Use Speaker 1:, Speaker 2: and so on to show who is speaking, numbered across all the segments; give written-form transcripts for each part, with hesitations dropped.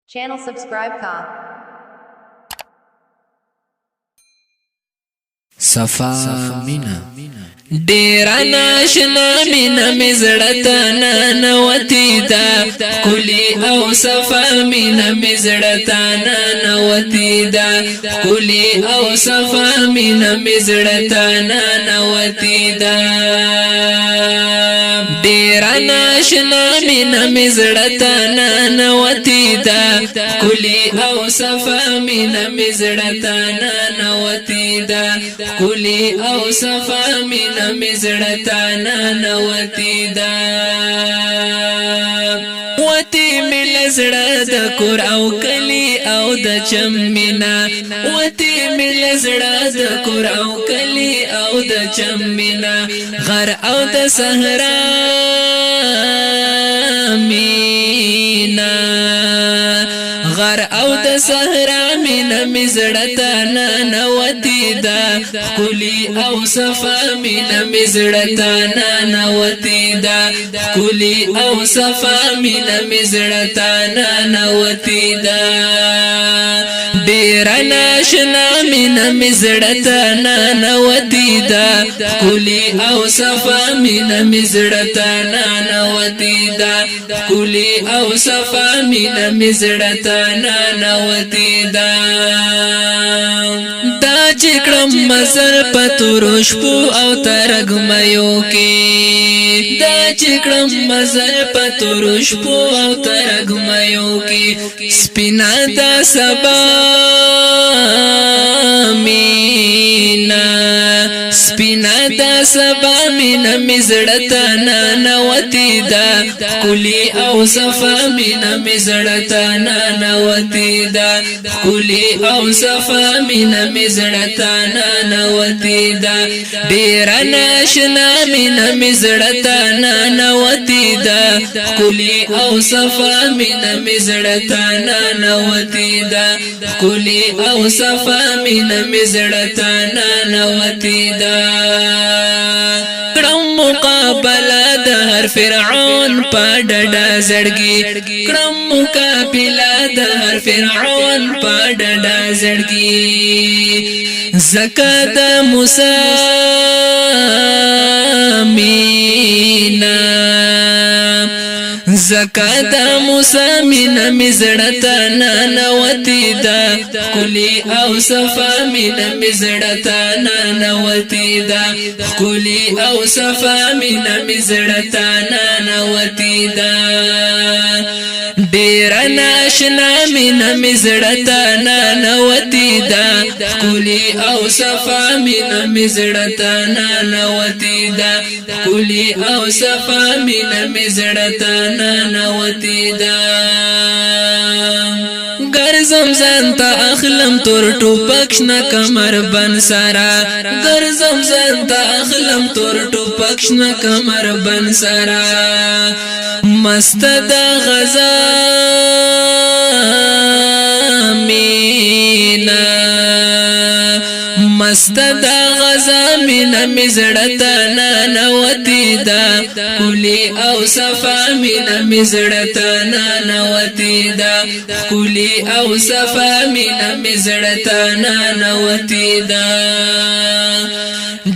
Speaker 1: Channel subscribe ka.
Speaker 2: صفا مینا ډیرا ناشنا مینا مزړتا نوتی دا کلی او صفا مینا مزړتا نوتی دا کلی او صفا مینا مزړتا نوتی دا ډیرا ناشنا مینا مزړتا نوتی دا کلی او صفا مینا مزړتا نوتی دا کلی او صفا مینا مزړتا نوتی دا وتی مل زړه د کور او کلی او د چمینا وتی مل زړه د کور او کلی او د چمینا غر او د صحرا مینا غر او د صحرا مینا مزړتا نوتی دا کلی او صفا مینا مزړتا نوتی دا کلی او صفا مینا مزړتا نوتی دا ډیر ناشنا مینا مزړتا نوتی دا کلی او صفا مینا مزړتا نوتی دا کلی او صفا مینا مزړتا نوتی دا دا چکړم مزر پتورش پو او ترګ مېو کې دا چکړم مزر پتورش پو او ترګ مېو کې سپینا دا سبا مینا سپینا دا سبا مینا مزړتا نوتی دا کلی او صفا مینا مزړتا نوتی دا کلی او صفا مینا مزړتا نوتی دا ډیر ناشنا مینا مزړتا نوتی دا کلی او صفا مینا مزړتا نوتی دا کلی او صفا مینا مزړتا نوتی دا کرم مقابله د هر فرعون په ډډه زړګي کرم مقابله د هر فرعون په ډډه زړګي زکات موسی مینا زکات موسی مینا مزړتا نوتی دا کلی او صفا مینا مزړتا نوتی دا کلی او صفا مینا مزړتا نوتی دا ډیر ناشنا مینا مزړتا نوتی دا کلی او صفا مینا مزړتا نوتی دا کلی او صفا مینا مزړتا نوتی دا ګرځم زنتا اخلم تور ټوپک شنا کمر بن سرا ګرځم زنتا اخلم تور ټوپک شنا کمر بن سرا مست د غزا مینا مست د غزا مینا مزړتا نوتی دا کلی او صفا مینا مزړتا نوتی دا کلی او صفا مینا مزړتا نوتی دا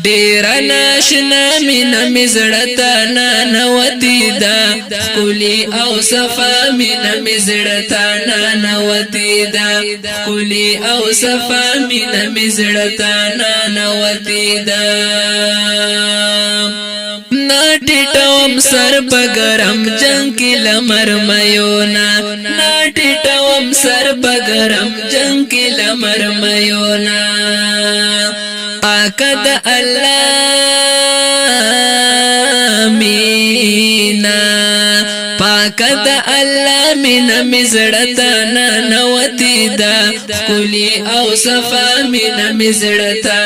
Speaker 2: ډیر ناشنا مینا مزړتا نوتی دا کلی او صفا مینا مزړتا نوتی دا کلی او صفا مینا مزړتا نوتی دا ناټټوم سر پګرم جنگ کې لمر مېونا ناټټوم سر پګرم جنگ کې لمر مېونا پاک د الله مینا پاک د الله مینا مزړتا نوتی دا کلی او صفا مینا مزړتا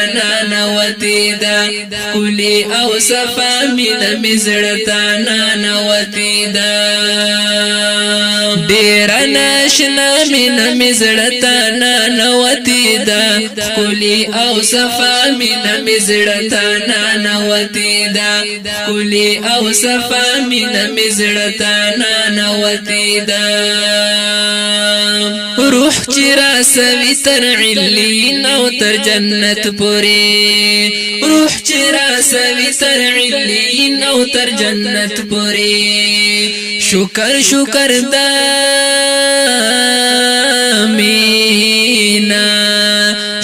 Speaker 2: نوتی دا کلی او صفا مینا مزړتا نوتی دا ډیر ناشنا مینا مزړتا نوتی دا کلی او صفا مینا مزړتا نوتی دا کلی او صفا مینا مزړتا نوتی دا روح چرا سوي تر علین او تر جنت پوری روح چرا سوي تر علین او تر جنت پوری شکر شکر دا مینا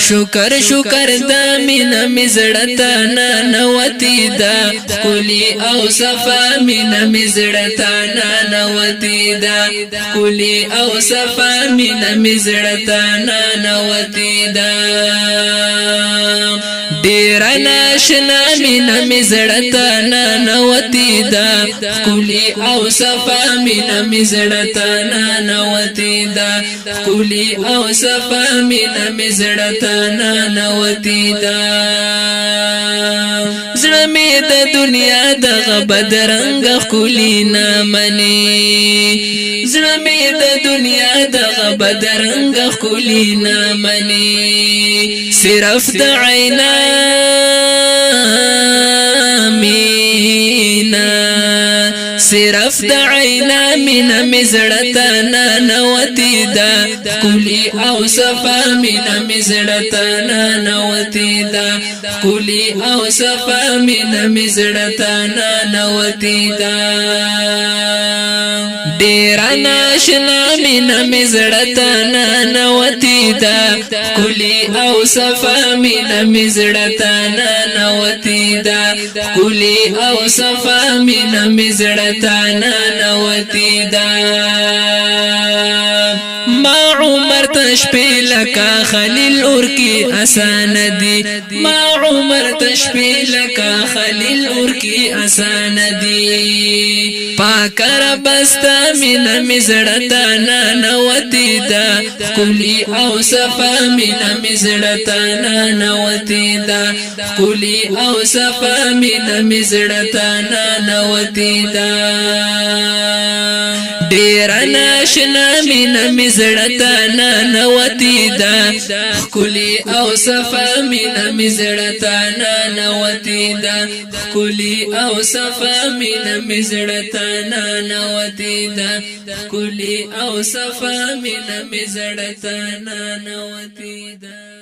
Speaker 2: شکر شکر دا مینا مزړتا ننوتی دا کلی او صفا مینا مزړتا ننوتی دا کلی او صفا مینا مزړتا ننوتی دا ډیر ناشنا مینا مزړتا ننوتی دا کلی او صفا مینا مزړتا ننوتی دا کلی او صفا مینا مزړتا ننوتی دا زړه می د دنیا د بدرنګ خولي نه مني زړه می د دنیا د بدرنګ خولي نه مني صرف د عینا مینا صرف د عینا مینا مزړتا ننوتی دا کلی او صفا مینا مزړتا ننوتی دا کلی او صفا مینا مزړتا ننوتی دا ډیر ناشنا مینا مزړتا ننوتی دا کلی او صفا مینا مزړتا ننوتی دا کلی او صفا مینا مزړتا ننوتی دا ما عمر تشپی لکا خلیل اور کی آسان دی ما عمر تشپی لکا خلیل اور کی آسان دی پاکر بستا مینا مزړتا ننوتی دا کلی او صفا مینا مزړتا ننوتی دا کلی او صفا مینا مزړتا ننوتی دا ډیر ناشنا مینا مزړتا ننوتی دا کلی او صفا مینا مزړتا ننوتی دا کلی او صفا مینا مزړتا ننوتی دا کلی او صفا مینا مزړتا ننوتی دا